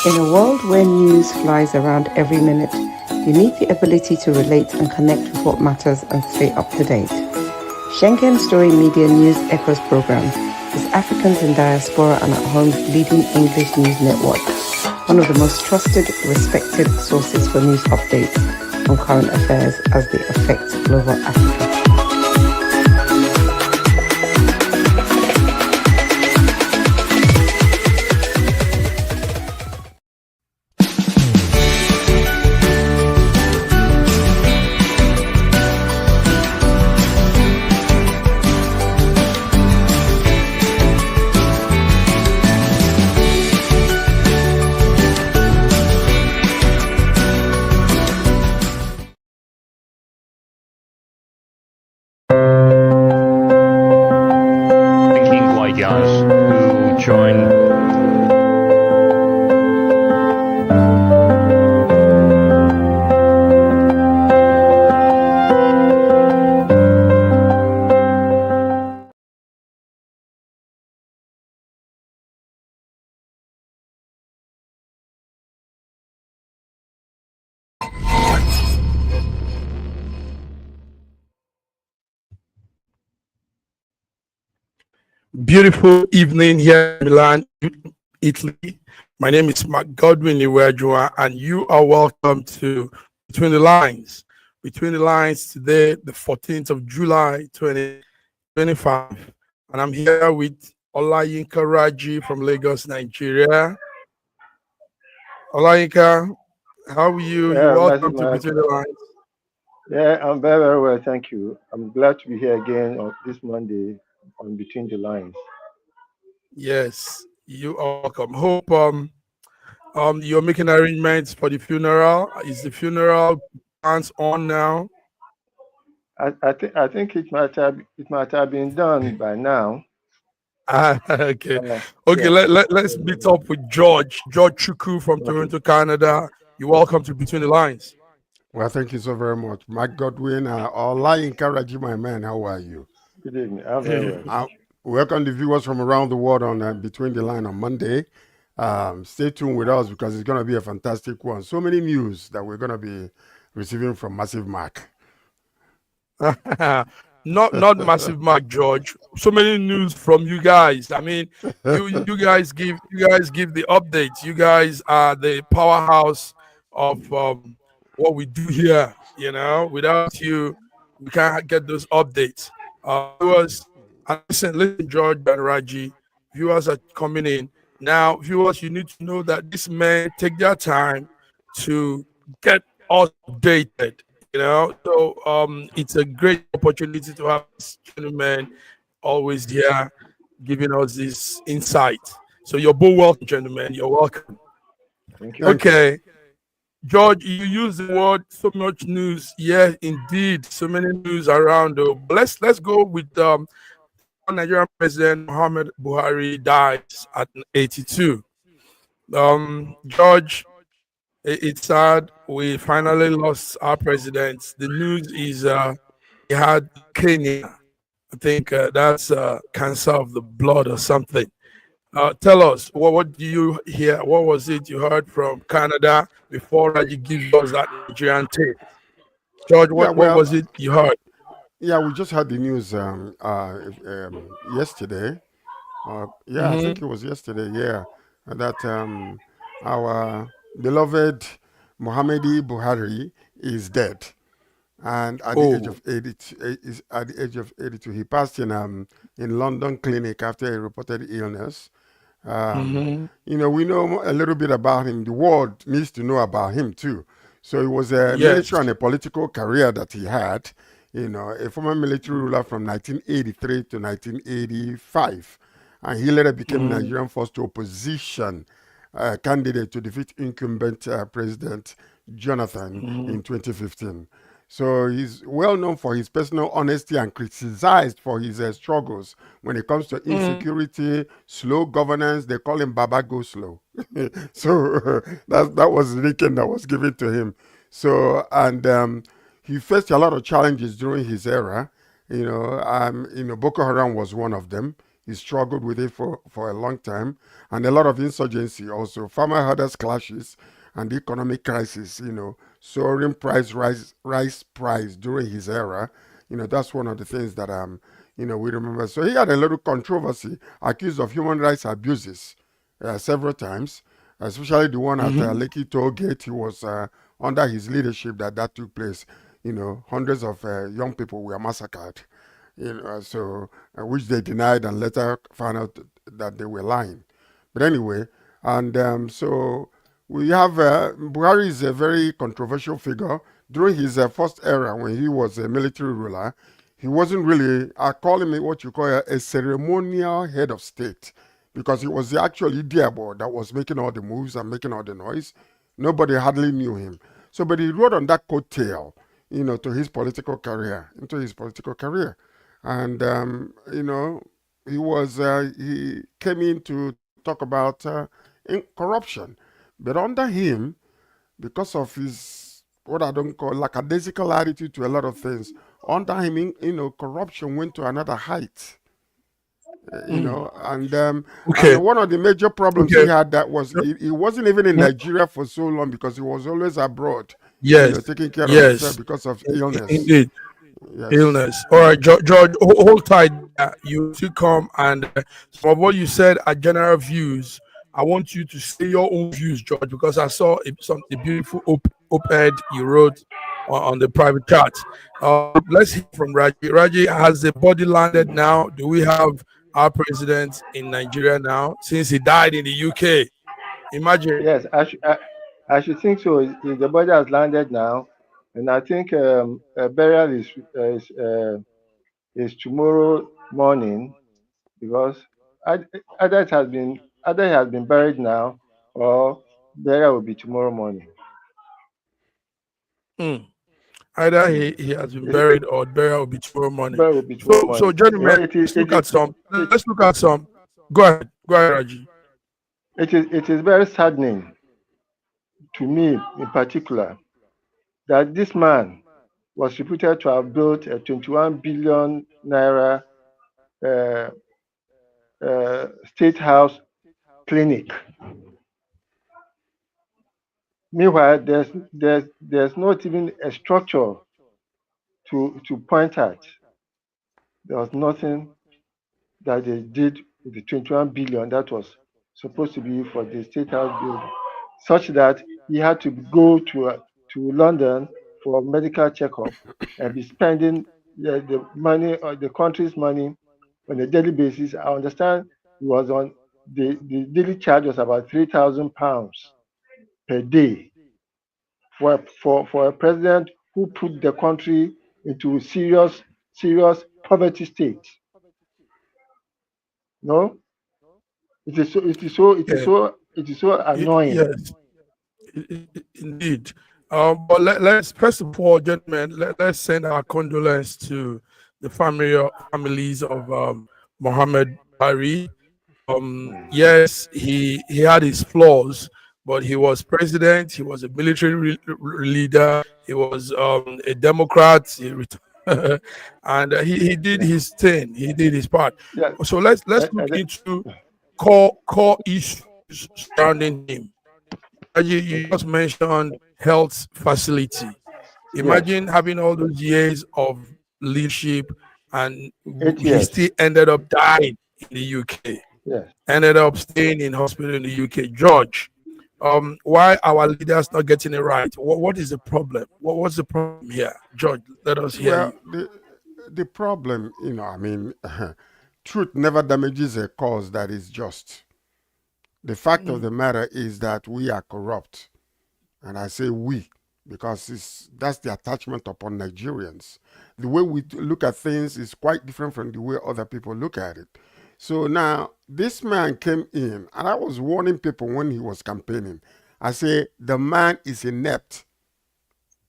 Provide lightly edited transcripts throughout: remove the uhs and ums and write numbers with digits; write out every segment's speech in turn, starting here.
In a world where news flies around every minute, you need the ability to relate and connect with what matters and stay up to date. Schengen Story Media News Echoes program is Africans in Diaspora and at Home's leading English news network, one of the most trusted, respected sources for news updates on current affairs as they affect global Africa. Beautiful evening here in Milan, Italy. My name is Mark Godwin Iweajua, and you are welcome to Between the Lines. Between the Lines today, the 14th of July, 2025. And I'm here with Olayinka Raji from Lagos, Nigeria. Olayinka, how are you? Yeah, You're welcome to Between the Lines. Yeah, I'm very, very well, thank you. I'm glad to be here again on this Monday on Between the Lines. Yes, you are welcome. Hope you're making arrangements for the funeral. Is the funeral plans on now? I think it might have been done by now. Okay. Okay, yeah. let's meet up with George Chuku from Toronto, Canada. You're welcome to Between the Lines. Well, thank you so very much. Mike Godwin, Olayinka Raji, my man, how are you? Good evening. I'm very well. Welcome the viewers from around the world on Between the Line on Monday. Stay tuned with us because it's going to be a fantastic one. So many news that we're going to be receiving from Massive Mark. not Massive Mark, George. So many news from you guys. I mean, you guys give the updates. You guys are the powerhouse of what we do here. You know, without you, we can't get those updates. Viewers, listen, George and Raji. Viewers are coming in now. Viewers, you need to know that these men take their time to get us updated. You know, so it's a great opportunity to have this gentleman always here giving us this insight. So you're both welcome, gentlemen. You're welcome. Thank you. Okay. George, you use the word so much news. Yeah, indeed, so many news around. Let's go with Nigerian President Muhammad Buhari dies at 82. George, it's sad. We finally lost our president. The news is he had leukemia. I think that's cancer of the blood or something. Tell us, what do you hear? What was it you heard from Canada before Raji gives us that Nigerian tape? George, what was it you heard? Yeah, we just had the news yesterday. I think it was yesterday. Yeah, that our beloved Muhammadi Buhari is dead, and at the age of 82, he passed in London clinic after a reported illness. You know, we know a little bit about him. The world needs to know about him too. So it was a military and a political career that he had. You know, a former military ruler from 1983 to 1985. And he later became Nigerian first opposition candidate to defeat incumbent President Jonathan in 2015. So he's well known for his personal honesty and criticized for his struggles when it comes to insecurity, slow governance. They call him Baba Go Slow. So that was the nickname that was given to him. So, and he faced a lot of challenges during his era. Boko Haram was one of them. He struggled with it for a long time, and a lot of insurgency also, farmer herders clashes, and the economic crisis. Soaring rice price during his era. That's one of the things that we remember. So he had a little controversy, accused of human rights abuses several times, especially the one at Lekki Toll Gate. He was under his leadership that took place. Hundreds of young people were massacred. Which they denied and later found out that they were lying. But anyway, and so we have Buhari is a very controversial figure. During his first era, when he was a military ruler, he wasn't really, I call him what you call a ceremonial head of state, because he was the actual Diaspora that was making all the moves and making all the noise. Nobody hardly knew him. So, but he rode on that coattail, into his political career. And, he came in to talk about corruption. But under him, because of his, what I don't call lackadaisical attitude to a lot of things, under him, corruption went to another height. And one of the major problems he had that was he wasn't even in Nigeria for so long because he was always abroad. Taking care of himself because of illness. Indeed. Yes. Illness. All right, George, hold tight. You to come and some of what you said are general views. I want you to say your own views, George, because I saw a beautiful op-ed you wrote on the private chat. Let's hear from Raji. Raji, has the body landed now? Do we have our president in Nigeria now since he died in the UK? Imagine. Yes, I should think so. The body has landed now, and I think burial is tomorrow morning, because either it has been buried now, or burial will be tomorrow morning. Either he has been buried or burial will be tomorrow morning. Burial will be tomorrow morning. So gentlemen, let's look at some. Go ahead, Raji. It is very saddening to me in particular that this man was reputed to have built a 21 billion naira state house clinic. Meanwhile, there's not even a structure to point at. There was nothing that they did with the 21 billion that was supposed to be for the state house building, such that he had to go to London for a medical checkup and be spending the money or the country's money on a daily basis. I understand he was on the daily charge was about £3,000 per day for a president who put the country into serious poverty state. No, it is so annoying. Yes, indeed. But let's first of all, gentlemen, let's send our condolence to the families of Mohammed Bari. Yes, he had his flaws, but he was president. He was a military leader. He was a Democrat. And he did his thing. He did his part. Yeah. So let's look into core issues surrounding him. You just mentioned health facility. Imagine having all those years of leadership, and he still ended up dying in the UK. Yes. Ended up staying in hospital in the UK. George, why our leaders not getting it right? What is the problem? What's the problem here? George, let us hear you. The problem, truth never damages a cause that is just. The fact of the matter is that we are corrupt. And I say we, because that's the attachment upon Nigerians. The way we look at things is quite different from the way other people look at it. So now, this man came in, and I was warning people when he was campaigning. I say, the man is inept.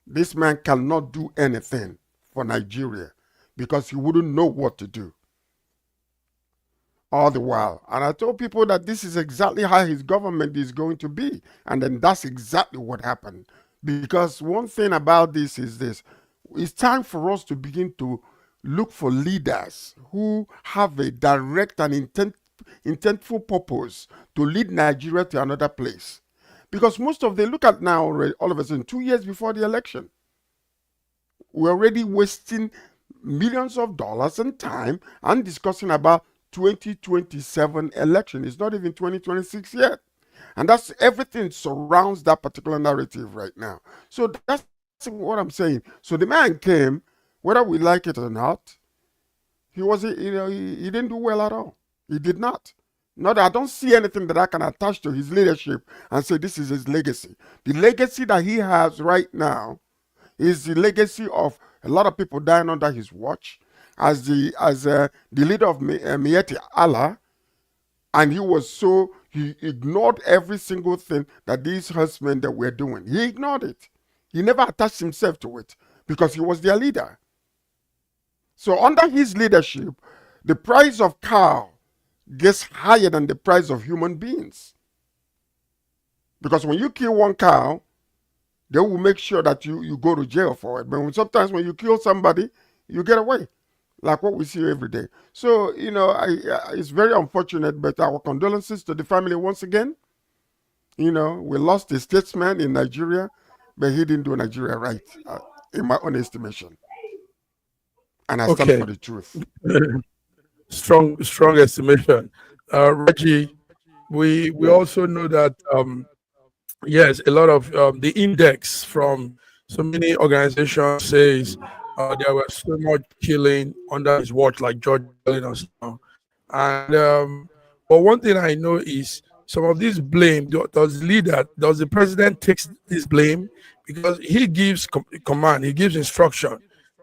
This man cannot do anything for Nigeria because he wouldn't know what to do all the while. And I told people that this is exactly how his government is going to be. And then that's exactly what happened. Because one thing about this is this. It's time for us to begin to look for leaders who have a direct and intentful purpose to lead Nigeria to another place. Because most of they look at now already, all of a sudden, 2 years before the election, we're already wasting millions of dollars and time and discussing about 2027 election. It's not even 2026 yet. And that's everything surrounds that particular narrative right now. So that's what I'm saying. So the man came, whether we like it or not, he didn't do well at all. He did not. Not, I don't see anything that I can attach to his leadership and say this is his legacy. The legacy that he has right now is the legacy of a lot of people dying under his watch as the leader of Mieti Allah, and he ignored every single thing that these herdsmen that were doing. He ignored it. He never attached himself to it because he was their leader. So under his leadership, the price of cow gets higher than the price of human beings. Because when you kill one cow, they will make sure that you go to jail for it. But sometimes when you kill somebody, you get away, like what we see every day. So, it's very unfortunate, but our condolences to the family once again. We lost a statesman in Nigeria, but he didn't do Nigeria right, in my own estimation. And I stand for the truth. Strong estimation. Reggie, we also know that yes, a lot of the index from so many organizations says there was so much killing under his watch, like George telling us now. And but one thing I know is some of this blame, does the president takes this blame? Because he gives command, he gives instruction.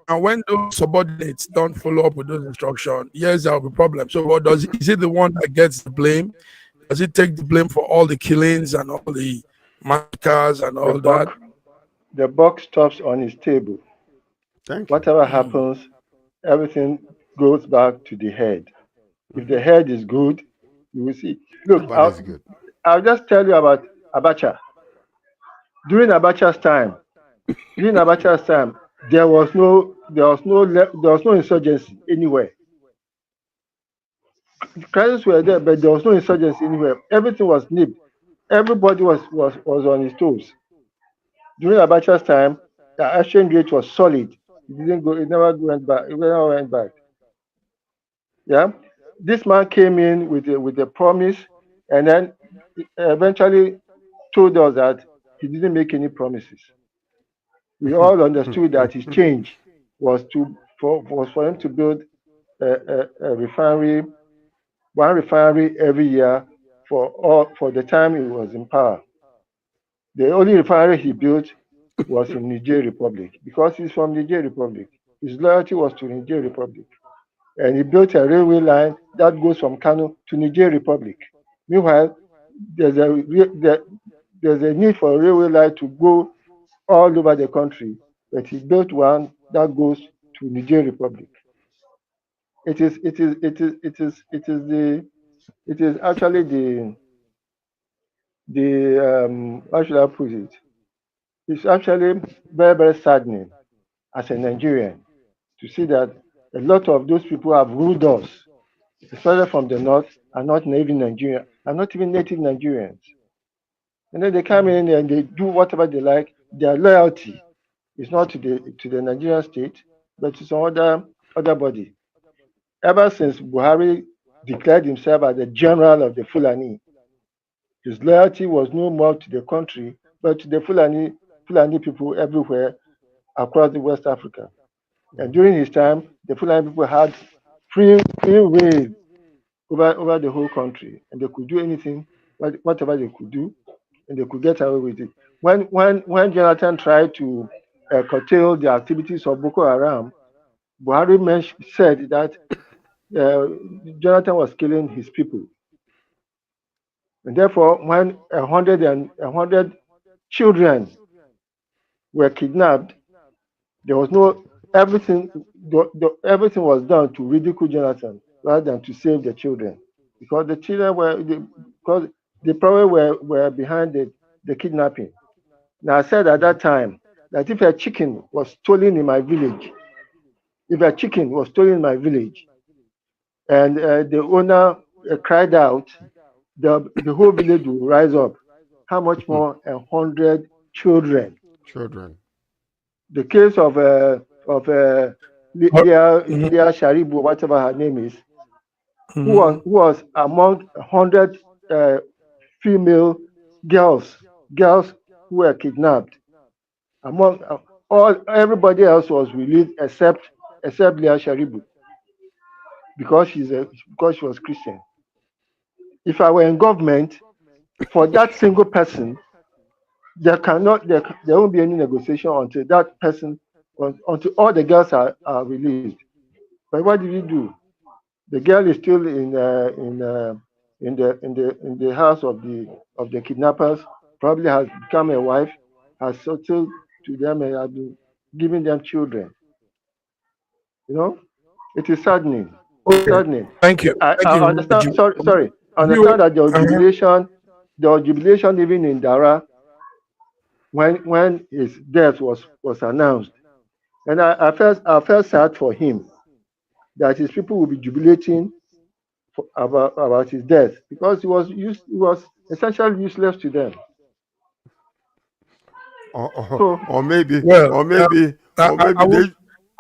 And when those subordinates don't follow up with those instructions, yes, there will be problems. So what is it the one that gets the blame? Does he take the blame for all the killings and all the massacres and all that? The buck stops on his table. Whatever happens, everything goes back to the head. If the head is good, you will see. Look, I'll just tell you about Abacha. During Abacha's time, there was no insurgency anywhere. The crises were there, but there was no insurgency anywhere. Everything was nipped. Everybody was on his toes. During Abacha's time, the exchange rate was solid. It never went back. Yeah, this man came in with a promise, and then eventually told us that he didn't make any promises. We all understood that his change was for him to build a refinery, one refinery every year for the time he was in power. The only refinery he built was in Niger Republic because he's from Niger Republic. His loyalty was to Niger Republic. And he built a railway line that goes from Kano to Niger Republic. Meanwhile, there's a need for a railway line to go all over the country, but he built one that goes to Niger Republic. It is actually how should I put it? It's actually very, very saddening as a Nigerian to see that a lot of those people have ruled us, especially from the north, are not native Nigerians, are not even native Nigerians. And then they come in and they do whatever they like. Their loyalty is not to the Nigerian state, but to some other body. Ever since Buhari declared himself as the general of the Fulani, his loyalty was no more to the country, but to the Fulani people everywhere across the West Africa. And during his time, the Fulani people had free reign over the whole country, and they could do anything, whatever they could do, and they could get away with it. When Jonathan tried to curtail the activities of Boko Haram, Buhari said that Jonathan was killing his people, and therefore, when 100 children were kidnapped, there was no everything. Everything was done to ridicule Jonathan rather than to save the children, because the children because they probably were behind the kidnapping. Now I said at that time that if a chicken was stolen in my village, if a chicken was stolen in my village and the owner cried out, the whole village will rise up. How much more 100 children? Children. The case of Leah Sharibu, whatever her name is, who was among 100 female girls who were kidnapped. Among everybody else was released except Leah Sharibu, because she was Christian. If I were in government, for that single person, there won't be any negotiation until that person, until all the girls are released. But what did he do? The girl is still in the house of the kidnappers. Probably has become a wife, has settled to them, and has been giving them children. You know, it is saddening. Okay. Saddening. Thank you. I understand. Sorry. I understand that there was jubilation even in Dara when his death was announced, and I felt sad for him that his people will be jubilating about his death, because he was essentially useless to them. Or maybe I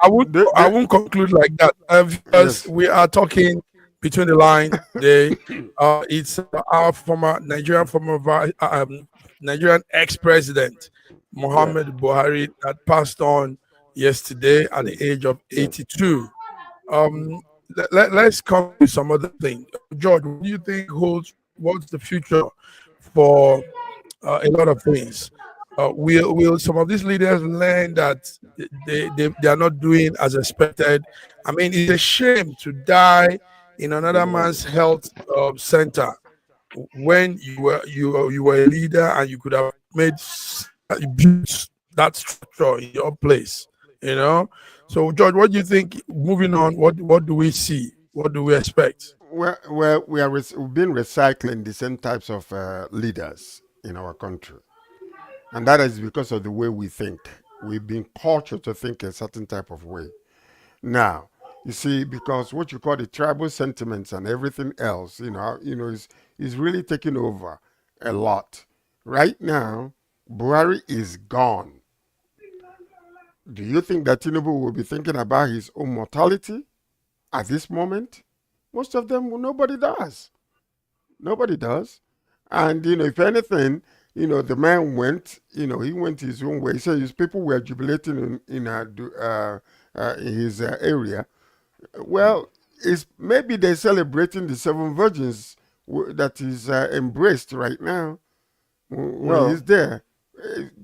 won't conclude like that, because we are talking between the lines today. It's our Nigerian ex-president Muhammad Buhari that passed on yesterday at the age of 82. Let's come to some other thing. George, what do you think what's the future for a lot of things? Will some of these leaders learn that they are not doing as expected? I mean, it's a shame to die in another man's health center when you were a leader and you could have built that structure in your place. You know. So, George, what do you think? Moving on, what do we see? What do we expect? We've been recycling the same types of leaders in our country. And that is because of the way we think. We've been cultured to think a certain type of way. Now, you see, because what you call the tribal sentiments and everything else, is really taking over a lot. Right now, Buhari is gone. Do you think that Tinubu will be thinking about his own mortality at this moment? Most of them, nobody does. Nobody does. And, if anything, the man went, he went his own way. He said his people were jubilating in his area. Well, maybe they're celebrating the 7 virgins that is embraced right now when he's there.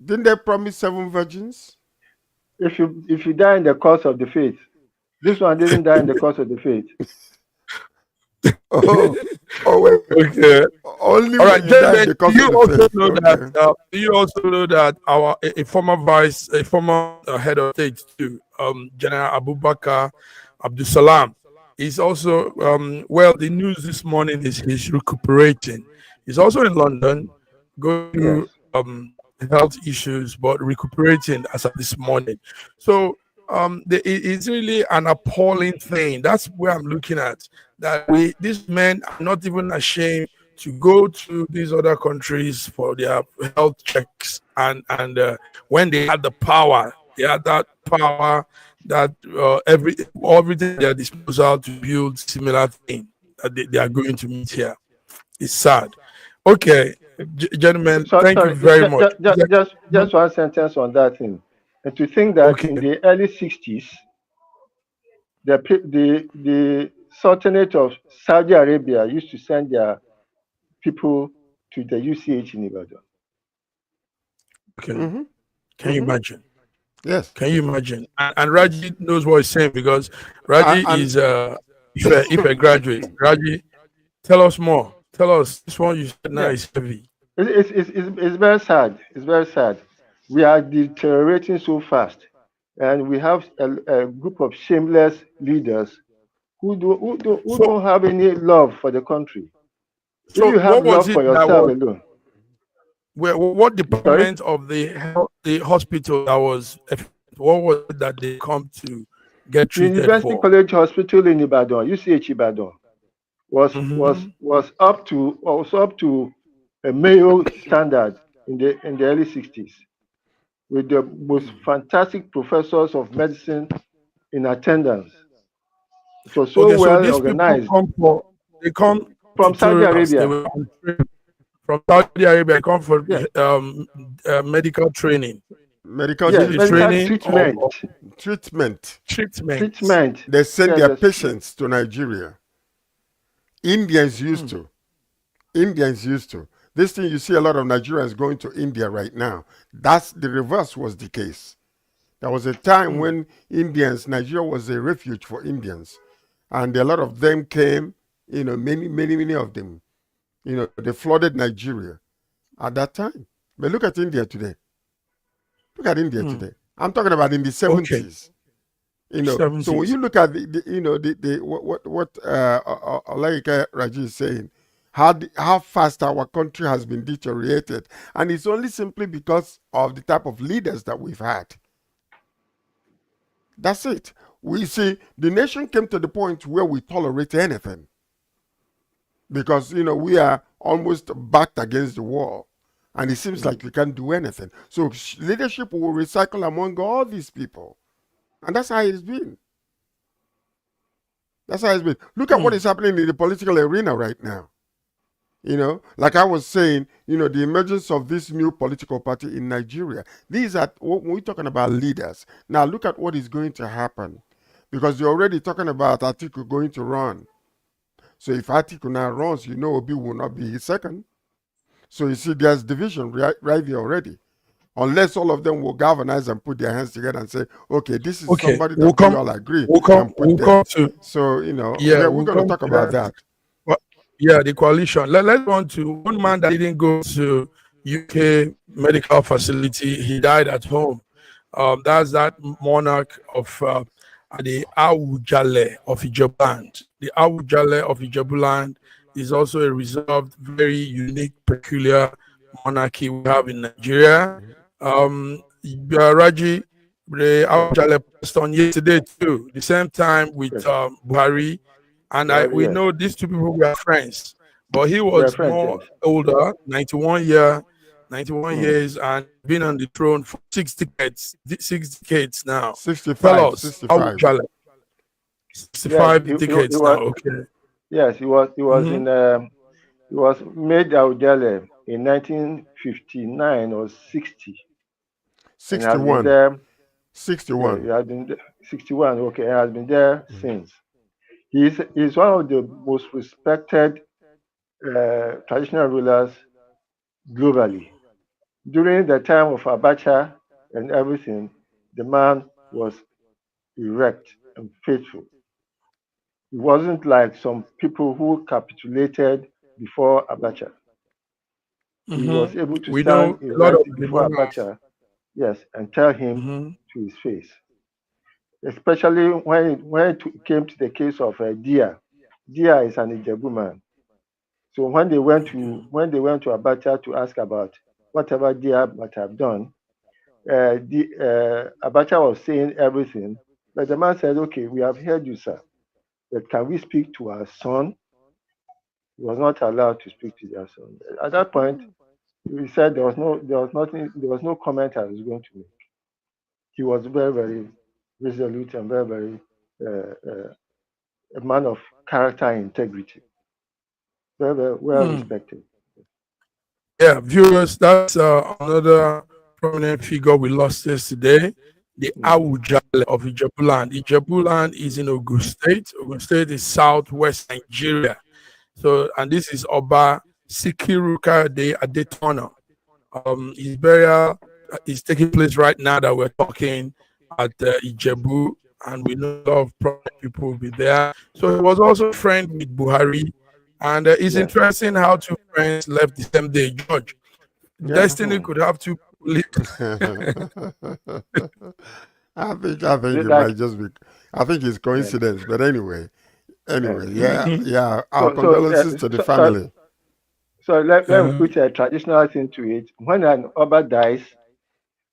Didn't they promise 7 virgins? If you die in the cause of the faith, this one didn't die in the cause of the faith. Wait. Okay. Only all right, gentlemen, do you also know that a former head of state too, General Abubakar Abdusalam, is also the news this morning is he's recuperating. He's also in London, going through health issues, but recuperating as of this morning. So it's really an appalling thing. That's where I'm looking at. That these men are not even ashamed to go to these other countries for their health checks, and when they had the power, they had that power that everything at their disposal to build similar thing that they are going to meet here. It's sad. Okay, gentlemen, thank you very much. Just one sentence on that thing. And to think that in the early 60s, the Sultanate of Saudi Arabia used to send their people to the UCH in Ibadan. Okay. Mm-hmm. Can you imagine? Yes. Can you imagine? And Raji knows what he's saying, because Raji is if a graduate. Raji, tell us more. Tell us, this one you said now is heavy. It's very sad. It's very sad. We are deteriorating so fast, and we have a group of shameless leaders who don't have any love for the country. So if you have love for yourself alone. What department of the hospital that was? What was it that they come to get treated University for. College Hospital in Ibadan, UCH Ibadan, was up to a Mayo standard in the early 60s, with the most fantastic professors of medicine in attendance. It was so Okay, so well these people organized. they come From to Saudi tourists. They Arabia. were on trip from Saudi Arabia. They come for Yeah. medical training. Medical Is it Yes, the medical treatment. training or treatment. Treatment. treatment? Treatment. They send Yes, their yes, treatment. patients to Nigeria. Indians used to. Indians used to. This thing, you see a lot of Nigerians going to India right now. That's the reverse was the case. There was a time when Nigeria was a refuge for Indians. And a lot of them came, many of them, they flooded Nigeria at that time. But look at India today. Look at India today. I'm talking about in the 70s. Okay. So when you look at what Olaika Raji is saying, how fast our country has been deteriorated, and it's only simply because of the type of leaders that we've had. That's it. We see the nation came to the point where we tolerate anything because we are almost backed against the wall, and it seems like we can't do anything. So leadership will recycle among all these people, and that's how it's been. That's how it's been. Look at what is happening in the political arena right now. Like I was saying, the emergence of this new political party in Nigeria. These are, when we're talking about leaders. Now look at what is going to happen. Because you're already talking about Atiku going to run. So if Atiku now runs, Obi will not be his second. So you see, there's division right there already. Unless all of them will galvanize and put their hands together and say, okay, this is somebody that we all agree and put there. So, we're going to talk about that. Yeah, the coalition. Let's go on to one man that didn't go to UK medical facility. He died at home. That's that monarch of the Awujale of Ijebuland. The Awujale of Ijebuland is also a reserved, very unique, peculiar monarchy we have in Nigeria. Raji, the Awujale passed on yesterday too, the same time with Buhari. And we know these two people were friends, but he was more older, 91 years, and been on the throne for 6 decades now. 65. Tell us, 65. 65 decades now. Okay. Yes, he was he was made Aujale in 1959 or 60. 61. There, 61. Yeah, he has been there, 61. Okay, he has been there since. He's one of the most respected traditional rulers globally. During the time of Abacha and everything, the man was erect and faithful. He wasn't like some people who capitulated before Abacha. He was able to stand erect before Abacha, yes, and tell him to his face. Especially when it came to the case of Dia. Dia is an Ijebu man. So when they went to Abacha to ask about whatever Dia might have done, Abacha was saying everything, but the man said, "Okay, we have heard you, sir, but can we speak to our son?" He was not allowed to speak to their son. At that point, he said there was no comment I was going to make. He was very, very resolute and very, very a man of character and integrity. Very, very well respected. Yeah, viewers, that's another prominent figure we lost yesterday, the Awujale of Ijebuland. Ijebuland is in Ogun State. Ogun State is southwest Nigeria. So, and this is Oba Sikiruka de Adetona. His burial is taking place right now that we're talking at Ijebu, and we know a lot of prominent people will be there. So he was also a friend with Buhari, and it's interesting how two friends left the same day. George, destiny could have two. I think it might just be. I think it's coincidence, but anyway, yeah. Our condolences to the family. So let me put a traditional thing to it. When an Oba dies,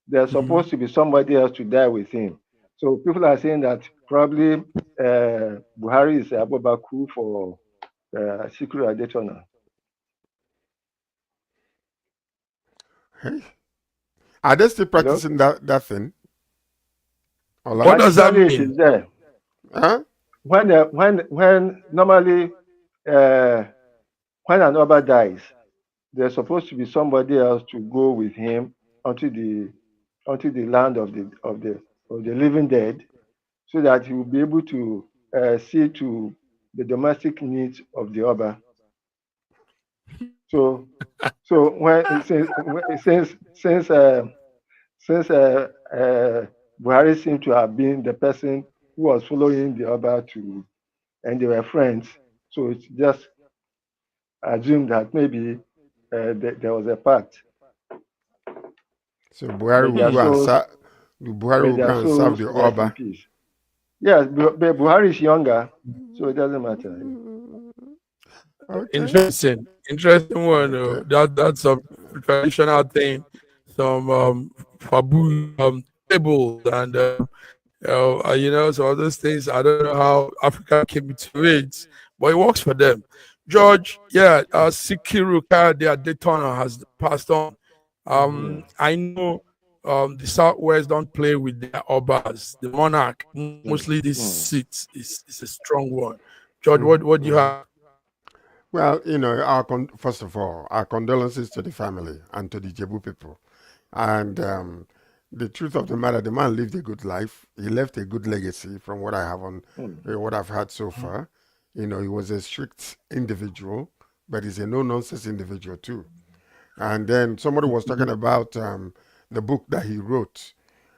there's supposed to be somebody else to die with him. So people are saying that probably Buhari is Abubaku for Sikiru Adetona. Hey. Are they still practicing that thing? What does that Practically, it mean? is there. Huh? When normally when an Oba dies, there's supposed to be somebody else to go with him onto the land of the living dead, so that he will be able to see to the domestic needs of the Oba. So when since Buhari seemed to have been the person who was following the Oba to, and they were friends, so it's just assumed that maybe there was a pact. So Buhari May will their go and souls serve. Buhari may will their go and serve souls the rest in Oba. peace. Yes, but Buhari is younger, so it doesn't matter. Okay. Interesting one. Okay. That's a traditional thing, some fabu tables and some of those things. I don't know how Africa came into it, but it works for them. George, yeah, Sikiru Kayode Adetona has passed on. I know the Southwest don't play with their obas, the monarch. Mostly this seat is a strong one. George, what do you have? Well, first of all, our condolences to the family and to the Jebu people. And the truth of the matter, the man lived a good life. He left a good legacy from what I have what I've had so far. He was a strict individual, but he's a no-nonsense individual too. And then somebody was talking about the book that he wrote,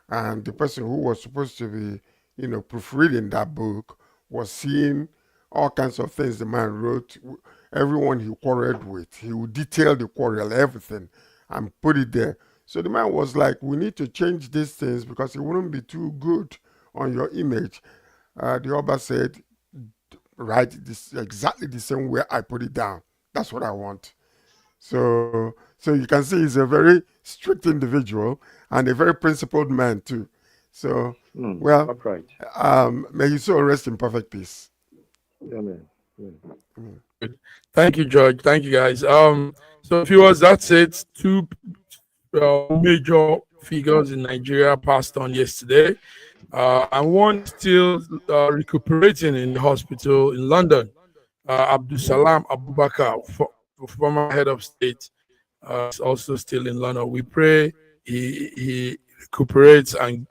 and the person who was supposed to be, proofreading that book was seeing all kinds of things the man wrote. Everyone he quarreled with, he would detail the quarrel, everything, and put it there. So the man was like, we need to change these things because it wouldn't be too good on your image. The Oba said, write this exactly the same way I put it down. That's what I want. So you can see he's a very strict individual and a very principled man too. So, well, Upright. may his soul rest in perfect peace. Amen. Thank you, George. Thank you, guys. So viewers, that's it. Two major figures in Nigeria passed on yesterday, and one still recuperating in the hospital in London. Abdul Salam Abubakar, former head of state, is also still in London. We pray he recuperates and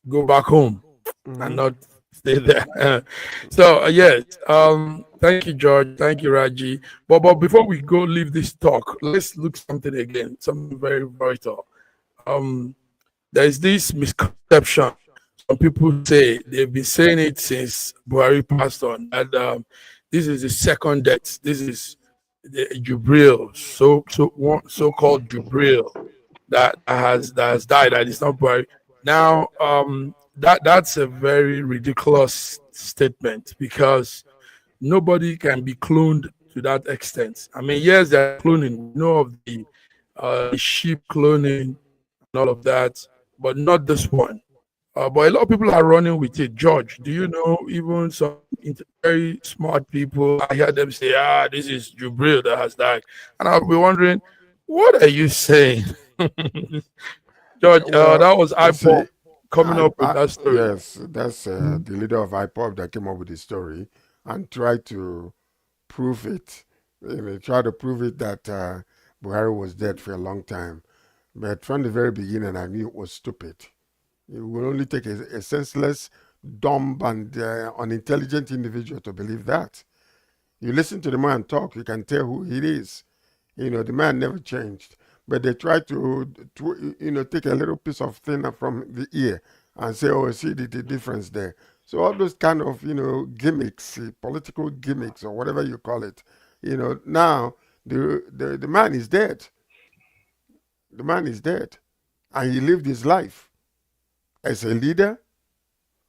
go back home and not stay there. So yes, thank you, George. Thank you, Raji. But before we go leave this talk, let's look something again, something very vital. There's this misconception. Some people say they've been saying it since Buhari passed on that this is the second death. This is the Jubril, so-called Jubril that has died. That is not Buhari. Now, that's a very ridiculous statement because nobody can be cloned to that extent. I mean, yes, they're cloning. We know of the sheep cloning and all of that, but not this one. But a lot of people are running with it. George, do you know even some very smart people? I hear them say, this is Jubril that has died. And I'll be wondering, what are you saying? George, Well, that was see, IPOP coming up with that story. yes, that's the leader of IPOP that came up with the story and tried to prove it. Tried to prove it that Buhari was dead for a long time. But from the very beginning, I knew it was stupid. It will only take a senseless, dumb, and unintelligent individual to believe that. You listen to the man talk, you can tell who he is. The man never changed. But they try to take a little piece of thin from the ear and say, oh, see the difference there. So all those kind of, gimmicks, political gimmicks or whatever you call it, now the man is dead. The man is dead. And he lived his life as a leader,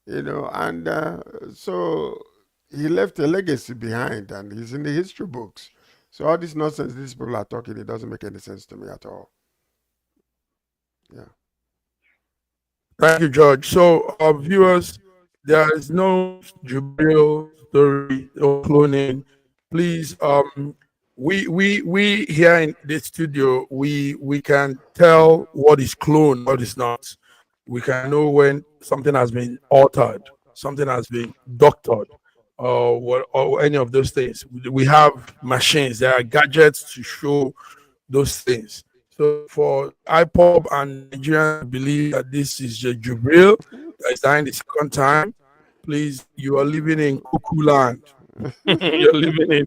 and so he left a legacy behind and he's in the history books. So all this nonsense these people are talking, it doesn't make any sense to me at all. Yeah. Thank you, George. So, viewers, there is no Jubril story or cloning. Please, we here in the studio, we can tell what is cloned, what is not. We can know when something has been altered, something has been doctored, or what, or any of those things. We have machines, there are gadgets to show those things. So for IPOB and Nigerians to believe that this is the Jubril that is dying the second time, please, you are living in cuckoo land. You're living in.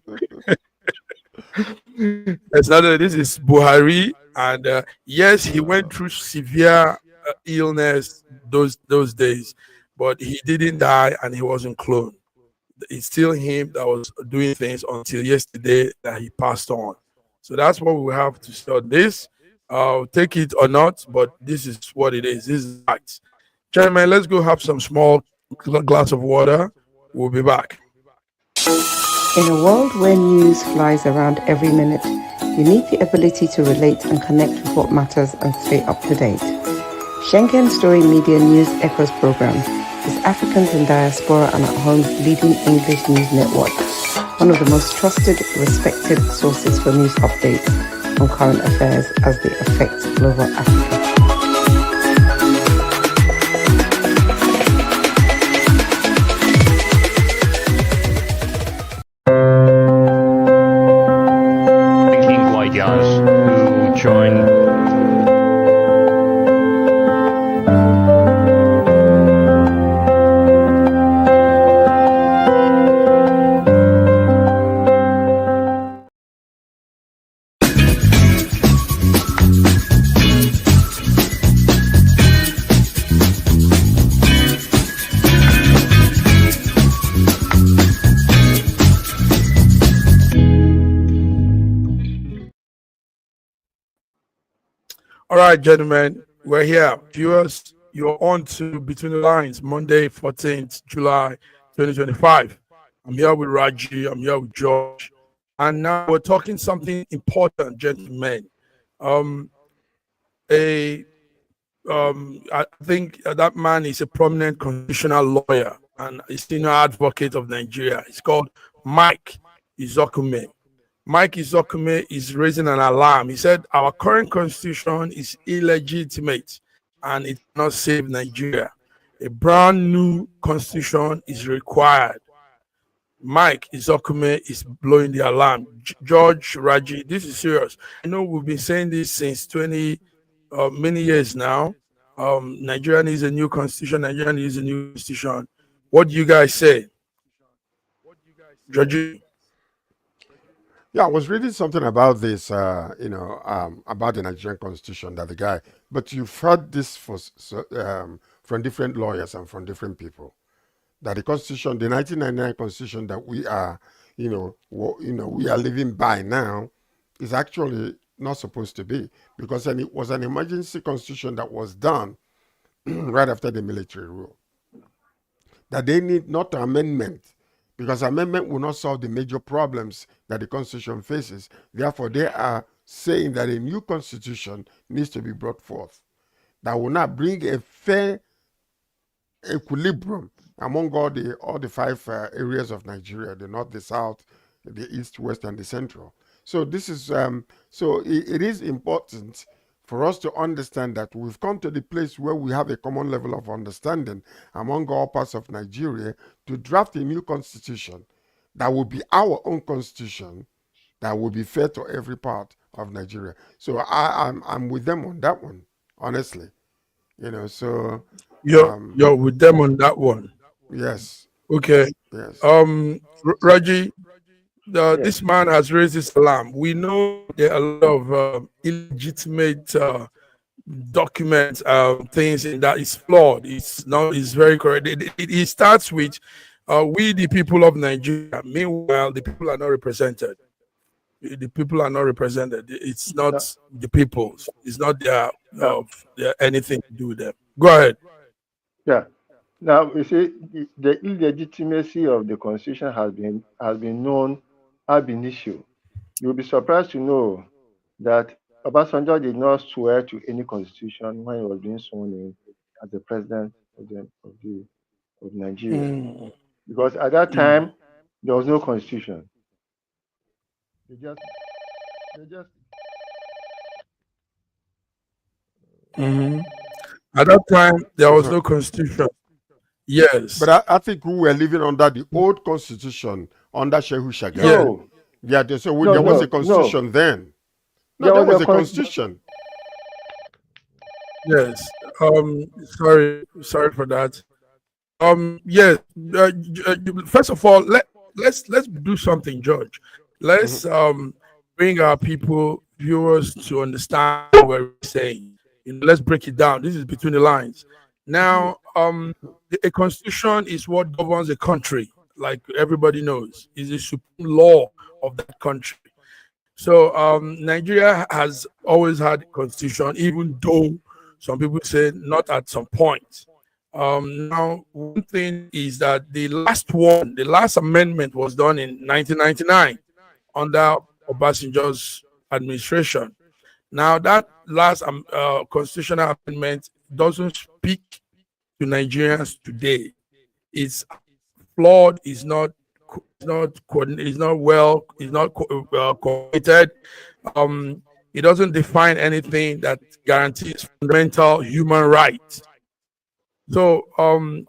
It's not that this is Buhari, and yes, he went through severe illness those days, but he didn't die and he wasn't cloned. It's still him that was doing things until yesterday that he passed on. So that's what we have to say on this. Take it or not, but this is what it is. This is facts. Gentlemen, let's go have some small glass of water. We'll be back. In a world where news flies around every minute, you need the ability to relate and connect with what matters and stay up to date. Schengen Story Media News Echoes program is Africans in Diaspora and at Home's leading English news network, one of the most trusted, respected sources for news updates on current affairs as they affect global Africa. Who joined All right, gentlemen, we're here. Viewers, you're on to Between the Lines, Monday, 14th July, 2025. I'm here with Raji, I'm here with George, and now we're talking something important, gentlemen. I think that man is a prominent constitutional lawyer and a senior advocate of Nigeria. It's called Mike Izokume. Mike Izokume is raising an alarm. He said, our current constitution is illegitimate and it cannot save Nigeria. A brand new constitution is required. Mike Izokume is blowing the alarm. George, Raji, this is serious. I know we've been saying this since many years now. Nigeria needs a new constitution. Nigeria needs a new constitution. What do you guys say? Georgie? Yeah, I was reading something about this, about the Nigerian constitution that the guy, but you've heard this from different lawyers and from different people, that the constitution, the 1999 constitution that we are, we are living by now, is actually not supposed to be, because it was an emergency constitution that was done right after the military rule. That they need not amendment, because amendment will not solve the major problems that the constitution faces. Therefore, they are saying that a new constitution needs to be brought forth that will not bring a fair equilibrium among all the five areas of Nigeria: the north, the south, the east, west, and the central. So this is it is important for us to understand that we've come to the place where we have a common level of understanding among all parts of Nigeria to draft a new constitution that will be our own constitution, that will be fair to every part of Nigeria. So I'm with them on that one, honestly. So you're with them on that one. Yes. Okay. Yes. Raji, Yes. this man has raised this alarm. We know there are a lot of illegitimate documents, things in that is flawed. It's very correct. It starts with we, the people of Nigeria. Meanwhile, the people are not represented. The people are not represented. It's not the people's. It's not their anything to do with them. Go ahead. Yeah. Now you see, the illegitimacy of the constitution has been known ab initio. You'll be surprised to know that Obasanjo did not swear to any constitution when he was being sworn in. as the president of Nigeria. Because at that time there was no constitution. They just At that time, there was no constitution. Yes. But I think we were living under the old constitution under Shehu Shagari. No. Yeah, so there was a constitution then. No, there was a constitution. Yes. Sorry for that. Yes. First of all, let's do something, George. Let's bring our viewers to understand what we're saying. Let's break it down. This is between the lines. Now, a constitution is what governs a country, like everybody knows, is the supreme law of that country. So Nigeria has always had a constitution, even though some people say not at some point. Now, one thing is that the last amendment was done in 1999 under Obasanjo's administration. Now, that last constitutional amendment doesn't speak to Nigerians today. It's flawed. It's not coordinated. It doesn't define anything that guarantees fundamental human rights. So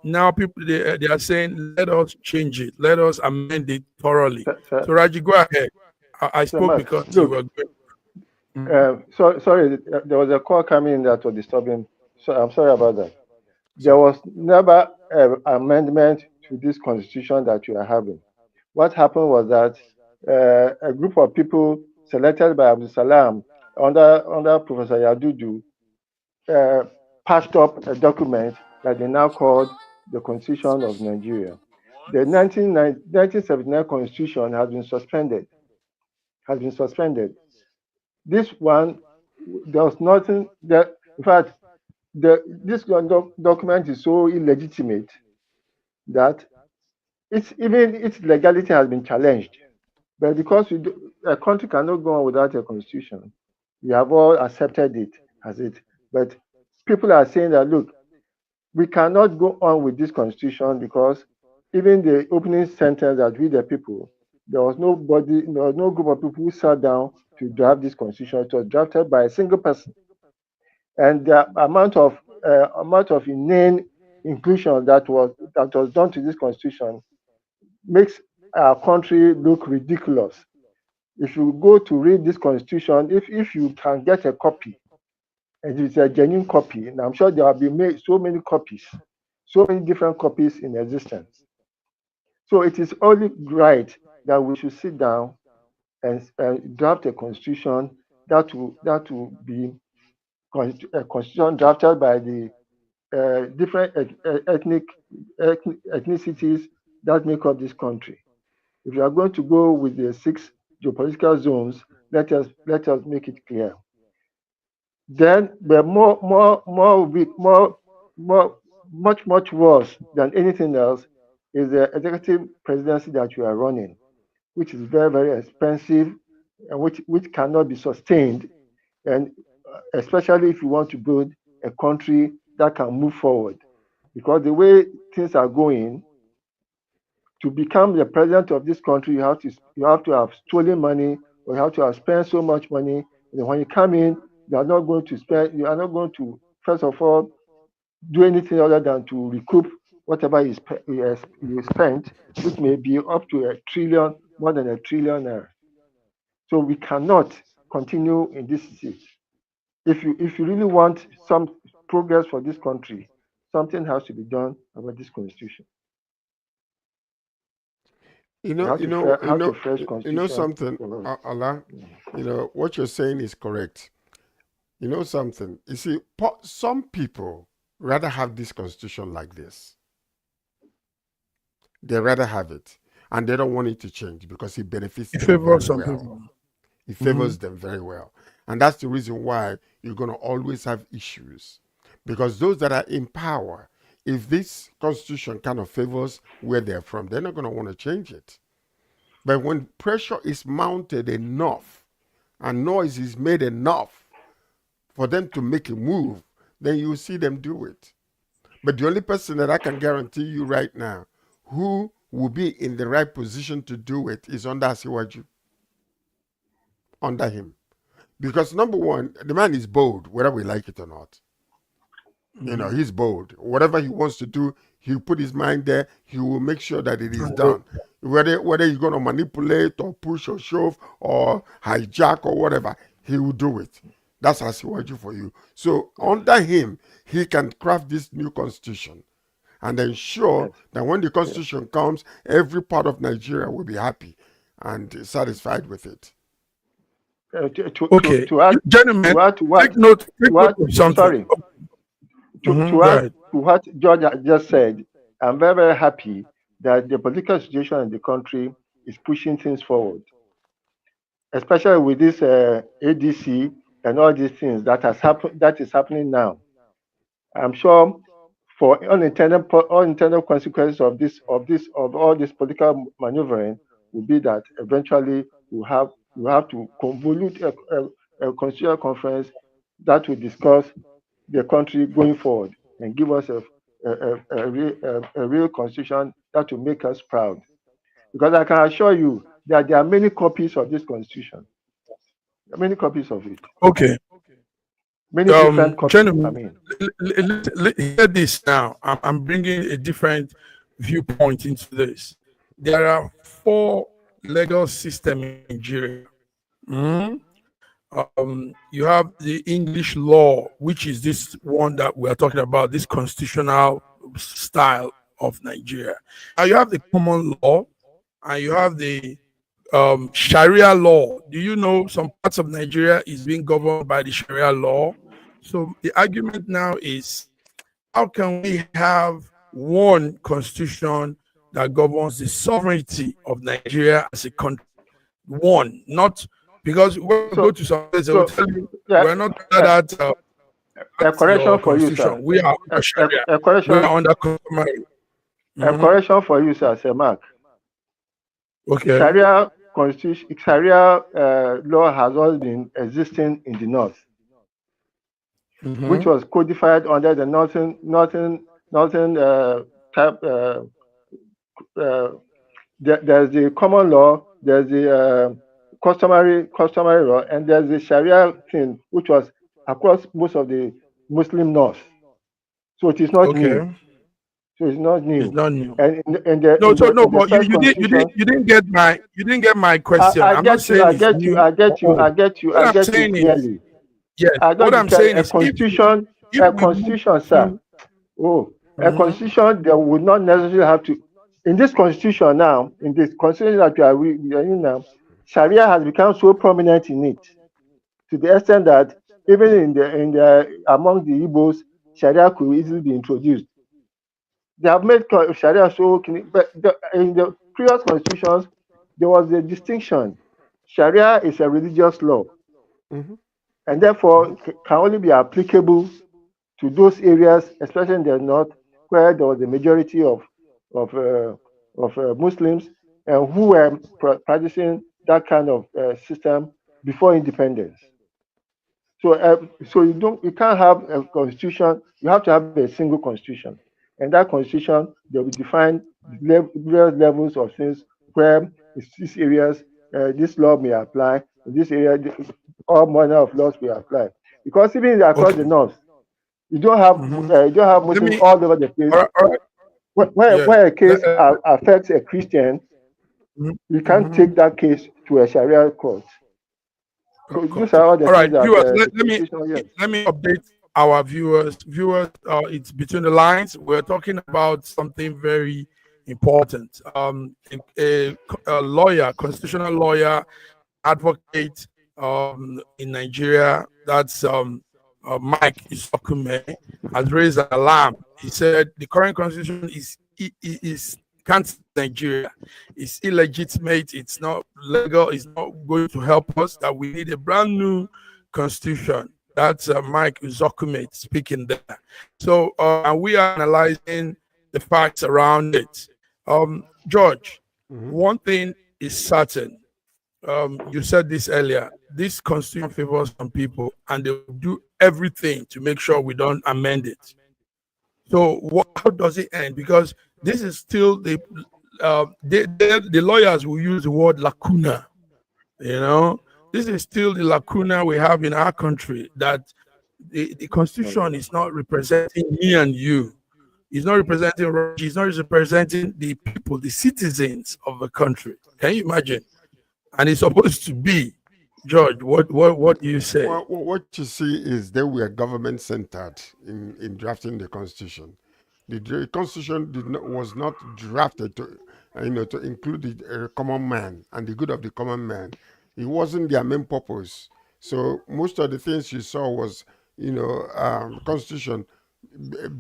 now people they are saying, let us change it, let us amend it thoroughly. So Raji, go ahead. I spoke because you were good. Sorry, there was a call coming that was disturbing. So I'm sorry about that. There was never an amendment to this constitution that you are having. What happened was that a group of people selected by Abdul Salam under Professor Yadudu passed up a document that they now called the Constitution of Nigeria. The 1979 Constitution has been suspended. This one, there was nothing that, in fact, this document is so illegitimate that its legality has been challenged. But because a country cannot go on without a constitution, we have all accepted it as it. But people are saying that, look, we cannot go on with this constitution because even the opening sentence that we the people, there was no group of people who sat down to draft this constitution. It was drafted by a single person. And the amount of inane inclusion that was done to this constitution makes our country look ridiculous. If you go to read this constitution, if you can get a copy, and it's a genuine copy, and I'm sure there have been made so many copies, so many different copies in existence. So it is only right that we should sit down and draft a constitution that will be a constitution drafted by the different ethnicities that make up this country. If you are going to go with the 6 geopolitical zones, let us make it clear. Then, but much worse than anything else is the executive presidency that you are running, which is very, very expensive and which cannot be sustained, and especially if you want to build a country that can move forward. Because the way things are going, to become the president of this country, you have to have stolen money, or you have to have spent so much money. And when you come in, you are not going to, first of all, do anything other than to recoup whatever you spent, which may be up to more than $1 trillion. So we cannot continue in this state. If you really want some progress for this country, something has to be done about this constitution. You know something, Allah. What you're saying is correct. You know something. You see, some people rather have this constitution like this. They rather have it, and they don't want it to change because it benefits them very well. It favors them very well, and that's the reason why you're going to always have issues, because those that are in power, if this constitution kind of favors where they're from, they're not going to want to change it. But when pressure is mounted enough and noise is made enough for them to make a move, then you see them do it. But the only person that I can guarantee you right now who will be in the right position to do it is under Asiwaju. Under him. Because number one, the man is bold, whether we like it or not. He's bold. Whatever he wants to do, he'll put his mind there. He will make sure that it is done. Whether he's going to manipulate or push or shove or hijack or whatever, he will do it. That's Asiwaju for you. So under him, he can craft this new constitution and ensure that when the constitution comes, every part of Nigeria will be happy and satisfied with it. Gentlemen, take note of something. Sorry. To add to what George just said, I'm very, very happy that the political situation in the country is pushing things forward, especially with this ADC and all these things that is happening now. I'm sure for unintended consequences of all this political maneuvering will be that eventually we have to convolute a constitutional conference that will discuss the country going forward and give us a real constitution that will make us proud. Because I can assure you that there are many copies of this constitution. There are many copies of it. Okay. Many different copies. Gentlemen, hear this now. I'm bringing a different viewpoint into this. There are 4 legal systems in Nigeria. You have the English law, which is this one that we are talking about, this constitutional style of Nigeria. Now you have the common law, and you have the Sharia law. Do you know some parts of Nigeria is being governed by the Sharia law? So the argument now is, how can we have one constitution that governs the sovereignty of Nigeria as a country? One, not because when we go to some place, they will tell you we're not under that. A correction for you, sir. We are under Sharia. A correction. We are under customary. A correction for you, sir, Mark. Okay. Sharia constitution, Sharia law has always been existing in the north, which was codified under the northern type. There's the common law, there's the customary law, and there's the Sharia thing, which was across most of the Muslim north. So it is not new. So it's not new. It's not new. And but you didn't get my question. I get you clearly. Yes. What I'm saying is, a constitution, sir. A constitution that would not necessarily have to. In this constitution now, in this constitution that we are in now, Sharia has become so prominent in it, to the extent that even in the among the Igbos, Sharia could easily be introduced. They have made Sharia so, but in the previous constitutions, there was a distinction. Sharia is a religious law, and therefore can only be applicable to those areas, especially in the north, where there was a majority of Muslims and who were practicing that kind of system before independence. So, you can't have a constitution. You have to have a single constitution, and that constitution they will define various levels of things where these areas this law may apply. In this area, all manner of laws may apply. Because even across the north, you don't have Muslims all over the place. Where a case affects a Christian, you can't take that case to a Sharia court. So these are all the things that, viewers, let me update our viewers. It's Between the Lines. We're talking about something very important. A lawyer, constitutional lawyer, advocate in Nigeria, that's Mike Isokume, has raised an alarm. He said the current constitution is can't Nigeria. It's illegitimate. It's not legal. It's not going to help us. That we need a brand new constitution. That's Mike Isokume speaking there. So and we are analyzing the facts around it. George, one thing is certain. You said this earlier. This constitution favors some people, and they will do everything to make sure we don't amend it. So how does it end? Because this is still the lawyers will use the word lacuna. You know, this is still the lacuna we have in our country, that the constitution is not representing me and you. It's not representing Raji. It's not representing the people, the citizens of the country. Can you imagine? And it's supposed to be. George, what do you say? Well, what you see is they were government centered in drafting the constitution. The constitution was not drafted to, to include the common man and the good of the common man. It wasn't their main purpose. So most of the things you saw was, constitution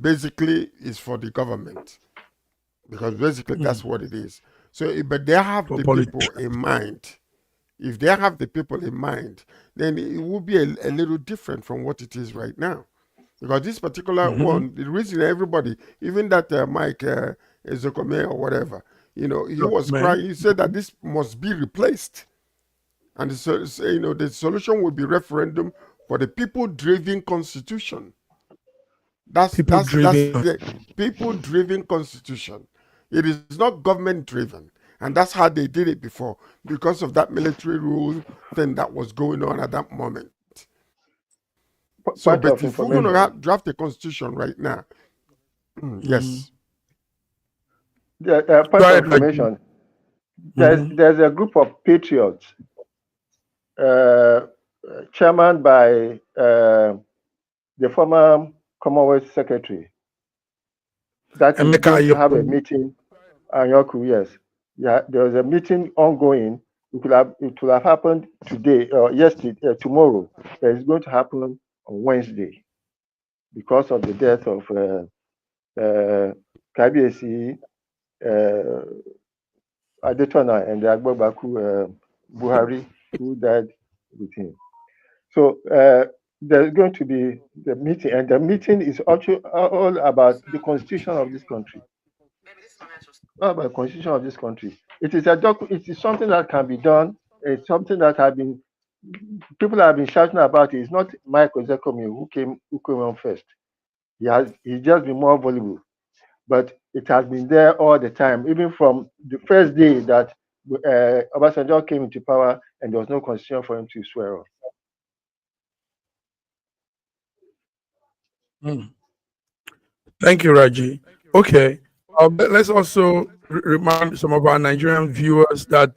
basically is for the government, because basically that's what it is. So, but they have For the politics. people in mind. If they have the people in mind, then it will be a little different from what it is right now. Because this particular one, the reason everybody, even that Mike Ezokome or whatever, he was crying. He said that this must be replaced, and the solution will be referendum for the people-driven constitution. That's the people-driven constitution. It is not government-driven. And that's how they did it before, because of that military rule thing that was going on at that moment. So, but if we're going to draft a constitution right now, yes. Part of information. There's a group of patriots, chairman by the former Commonwealth Secretary, that is going to have a meeting. Anyoku, yes. Yeah, there was a meeting ongoing. It will have happened today or yesterday, tomorrow. But it's going to happen on Wednesday because of the death of Kabiesi, Adetona, and the Agbobaku Buhari, who died with him. So there's going to be the meeting, and the meeting is also all about the constitution of this country. Not about the constitution of this country. It is it is something that can be done. It's something that people have been shouting about. It's not Michael Zekomi who came on first. He's just been more voluble, but it has been there all the time, even from the first day that Obasanjo came into power, and there was no constitution for him to swear on. Thank you, Raji. Okay. Let's also remind some of our Nigerian viewers that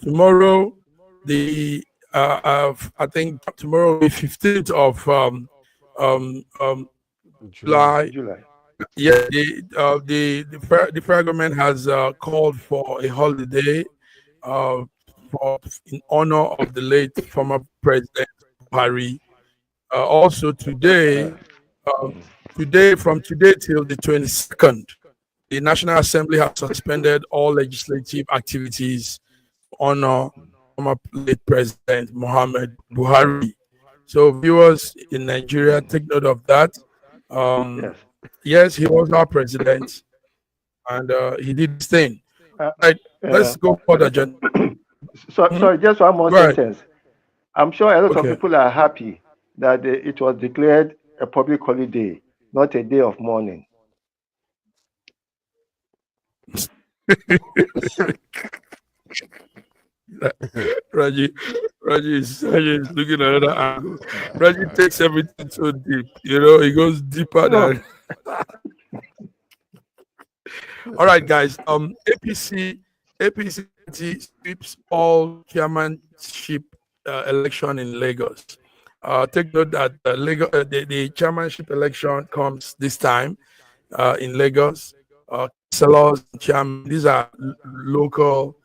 tomorrow, I think tomorrow, the 15th of July. Yeah, the federal government has called for a holiday in honor of the late former President Buhari. Also today. From today till the 22nd, the National Assembly has suspended all legislative activities to honor former late President Muhammad Buhari. So viewers in Nigeria, take note of that. Yes, he was our president, and he did his thing. Right, let's go further, Jen. Sorry, just one more sentence. I'm sure a lot of people are happy that it was declared a public holiday, not a day of mourning. Raji is looking at another angle. Raji takes everything so deep, he goes deeper than. All right, guys. APC sweeps all chairmanship election in Lagos. Take note that the chairmanship election comes this time in Lagos. Councillors, chairman, these are local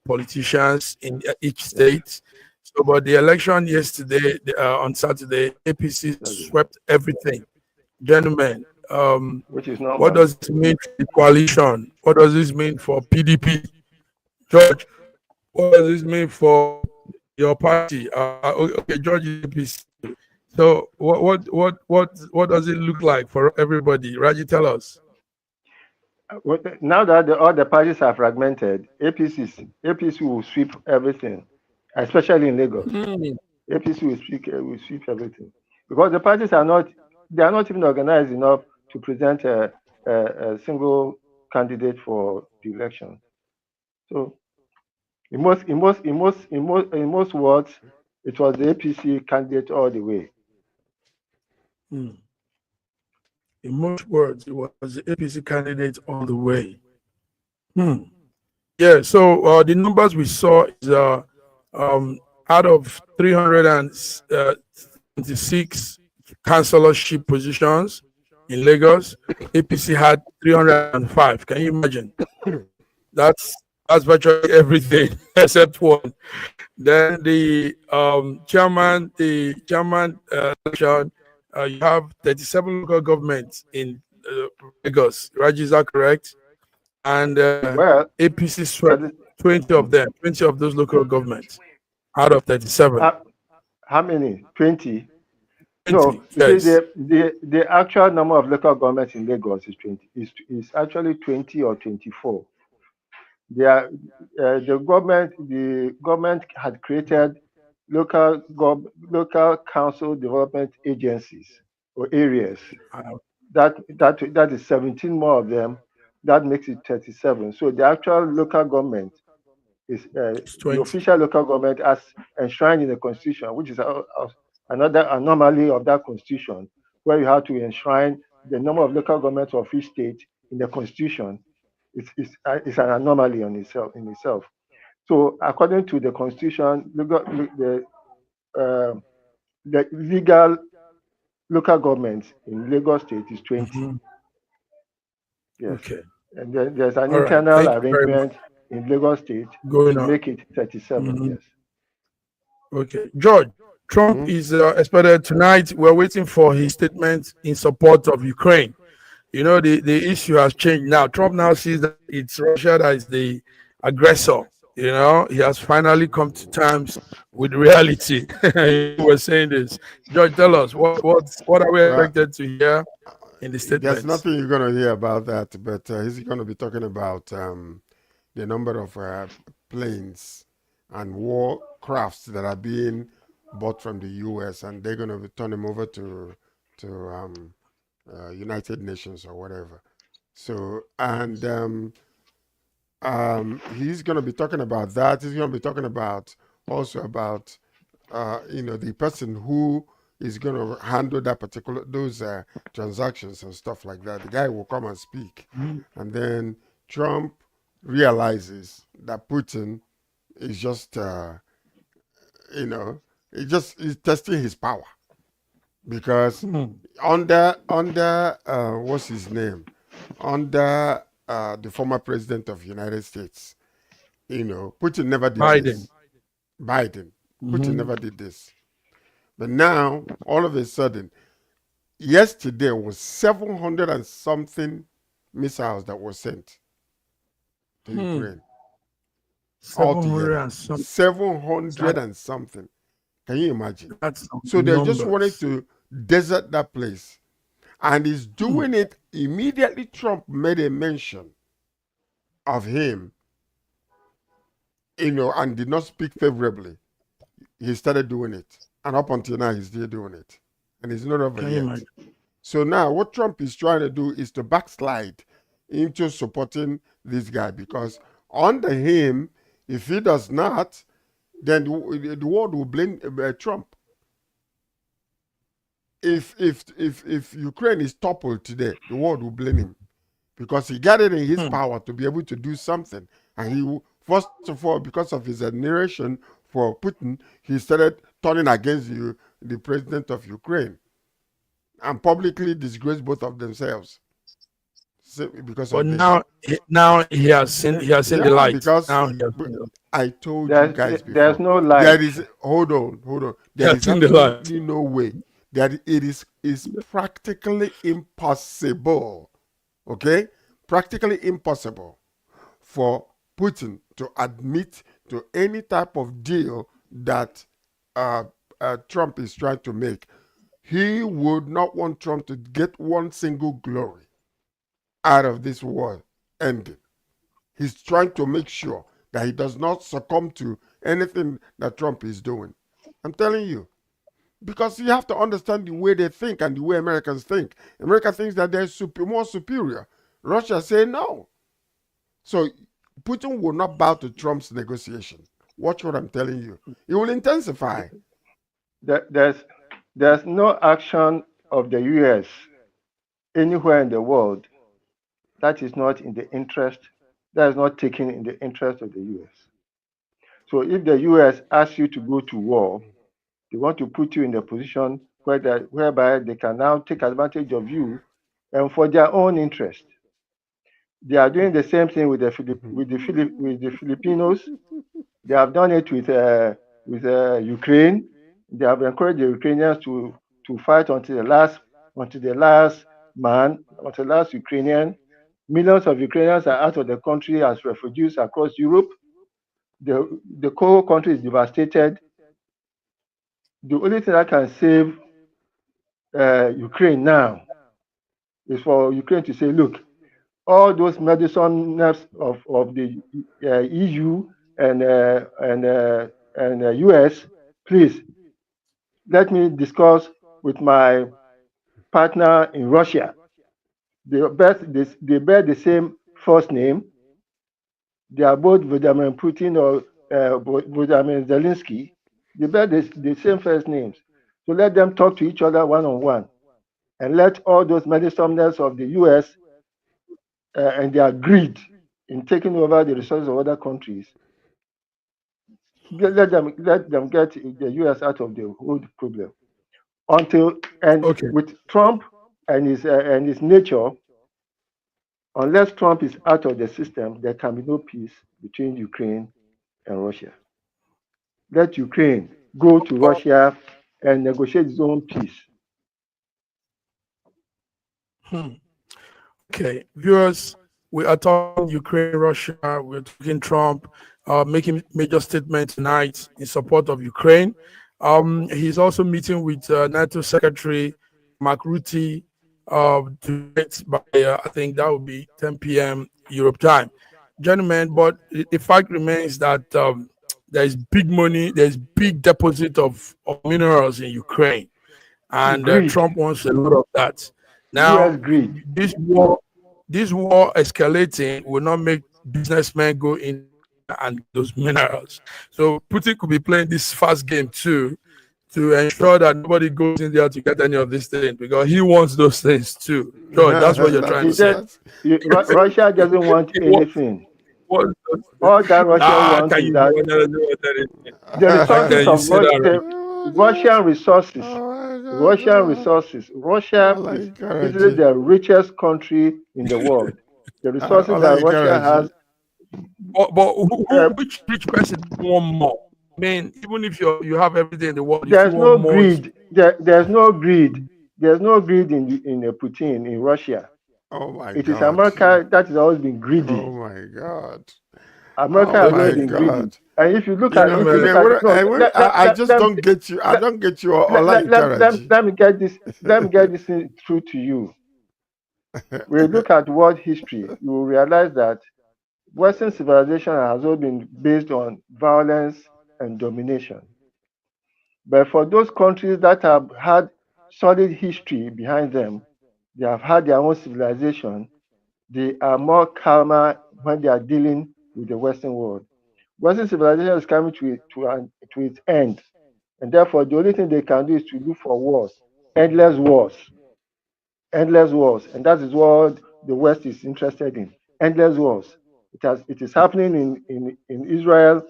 politicians in each state. So, but the election yesterday, on Saturday, APC swept everything. Gentlemen, what does this mean for the coalition? What does this mean for PDP? George, what does this mean for your party? Okay, George is APC. So what does it look like for everybody? Raji, tell us. Now that all the parties are fragmented, APC will sweep everything, especially in Lagos. APC will sweep everything because the parties are not they are not even organized enough to present a single candidate for the election. So in most words, it was the APC candidate all the way. In most words, it was the APC candidate all the way. Yeah, so the numbers we saw is out of 326 councillorship positions in Lagos, APC had 305. Can you imagine? That's virtually everything except one. Then the chairman election, you have 37 local governments in Lagos. Raj, is that correct? And Well, APC swept 20 of them, 20 of those local governments out of 37. how many? 20? 20, No, you yes. see, the actual number of local governments in Lagos is 20. Is actually 20 or 24. The government had created local council development agencies or areas. That is 17 more of them. That makes it 37. So the actual local government is the 20. official local government as enshrined in the constitution, which is another anomaly of that constitution, where you have to enshrine the number of local governments of each state in the constitution. It's an anomaly in itself. So according to the constitution, the legal local governments in Lagos State is 20. Yes. Okay. And then there's an All right. internal Thank you very arrangement in Lagos State Going to on. make it 37. Yes. Okay. George, Trump is expected tonight. We're waiting for his statement in support of Ukraine. You know, the issue has changed now. Trump now sees that it's Russia that is the aggressor. You know, he has finally come to terms with reality. We're saying this. George, tell us what are we expected to hear in the statement? There's nothing you're going to hear about that, but he's going to be talking about the number of planes and war crafts that are being bought from the U.S. and they're going to turn them over to United Nations or whatever. So, and he's going to be talking about that. He's going to be talking about also about the person who is going to handle those transactions and stuff like that. The guy will come and speak, and then Trump realizes that Putin is just he's testing his power because under what's his name, under the former president of the United States, Putin never did this. Biden. Putin never did this. But now, all of a sudden, yesterday was 700 and something missiles that were sent to Ukraine. 700 and something. 700 and something. Can you imagine? So they numbers. just wanted to desert that place. And he's doing it immediately. Trump made a mention of him, and did not speak favorably. He started doing it. And up until now, he's still doing it. And it's not over yet. So now what Trump is trying to do is to backslide into supporting this guy, because under him, if he does not, then the world will blame Trump. If Ukraine is toppled today, the world will blame him, because he got it in his power to be able to do something. And he, first of all, because of his admiration for Putin, he started turning against the president of Ukraine, and publicly disgraced both of themselves. Because but of now he has seen the light. Because now I told you guys before. There's no light. There is hold on. There is absolutely no way that it is practically impossible. Okay, practically impossible for Putin to admit to any type of deal that Trump is trying to make. He would not want Trump to get one single glory out of this war ending. He's trying to make sure that he does not succumb to anything that Trump is doing. I'm telling you. because you have to understand the way they think and the way Americans think. America thinks that they're more superior. Russia say no. So Putin will not bow to Trump's negotiation. Watch what I'm telling you. It will intensify. There's no action of the U.S. anywhere in the world that is not in the interest, that is not taken in the interest of the U.S. So if the U.S. asks you to go to war, they want to put you in a position whereby they can now take advantage of you and for their own interest. They are doing the same thing with the Filipinos. They have done it with Ukraine. They have encouraged the Ukrainians to fight until the last man, until the last Ukrainian. Millions of Ukrainians are out of the country as refugees across Europe. The whole country is devastated. The only thing that can save Ukraine now is for Ukraine to say, look, all those medicines of the EU and US, please let me discuss with my partner in Russia. They bear the same first name. They are both Vladimir Putin or Vladimir Zelensky. They bear the same first names. So let them talk to each other one-on-one, and let all those medicines of the US and their greed in taking over the resources of other countries, let them get the US out of the whole problem. With Trump and his nature, unless Trump is out of the system, there can be no peace between Ukraine and Russia. Let Ukraine go to Russia and negotiate its own peace. Okay, viewers, we are talking Ukraine, Russia, we're talking Trump, making major statements tonight in support of Ukraine. He's also meeting with NATO Secretary Mark Rutte tonight by, I think that will be 10 p.m. Europe time. Gentlemen, but the fact remains that there's big money, there's big deposit of minerals in Ukraine, and Trump wants a lot of that. Now, this war escalating will not make businessmen go in and those minerals. So Putin could be playing this fast game too, to ensure that nobody goes in there to get any of these things, because he wants those things too. George, that's what you're trying to say. Russia doesn't want anything. All that Russia wants is that the resources of Russian resources. Russian resources. Russia is easily the richest country in the world. The resources that Russia has. But which rich person want more? I mean, even if you have everything in the world, there's no greed. There's no greed. There's no greed in Putin in Russia. Oh my God! It is America that has always been greedy. Oh my God! America has always been greedy. And if you look at, I just don't get you. I don't get you. Let me get this. Let me get this through to you. When you look at world history, you will realize that Western civilization has always been based on violence and domination. But for those countries that have had solid history behind them, they have had their own civilization, they are more calmer when they are dealing with the Western world. Western civilization is coming to its end, and therefore the only thing they can do is to look for wars, endless wars, and that is what the West is interested in, endless wars. It is happening in Israel,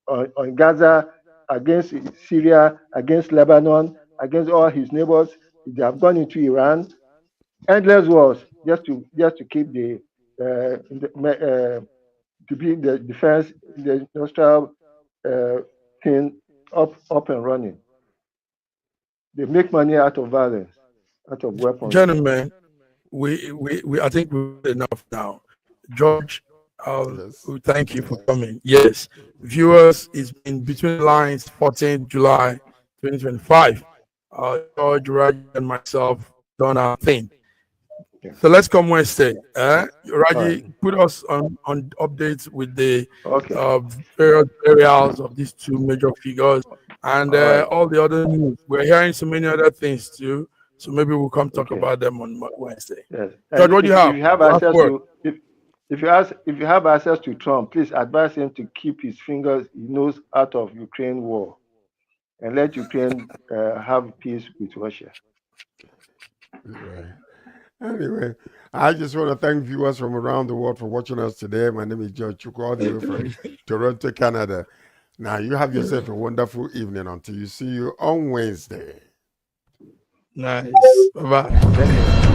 on Gaza, against Syria, against Lebanon, against all his neighbors. They have gone into Iran, endless wars, just to keep the defense, the industrial thing up and running. They make money out of violence, out of weapons. Gentlemen, we I think we're enough now. George, we thank you for coming. Yes, viewers, it's been Between the Lines, 14th July 2025. George, Raji, and myself done our thing. So let's come Wednesday. Raji, put us on updates with the various areas of these two major figures. and All right. all the other news. We're hearing so many other things too. So maybe we'll come talk Okay. about them on Wednesday. Yes. George, And what do you have? if you have Last access word. to if you have access to Trump, please advise him to keep his nose out of Ukraine war, and let Ukraine have peace with Russia. Right. Anyway, I just want to thank viewers from around the world for watching us today. My name is George Chukwu, all the way from Toronto, Canada. Now, you have yourself a wonderful evening until you see you on Wednesday. Nice. Bye-bye.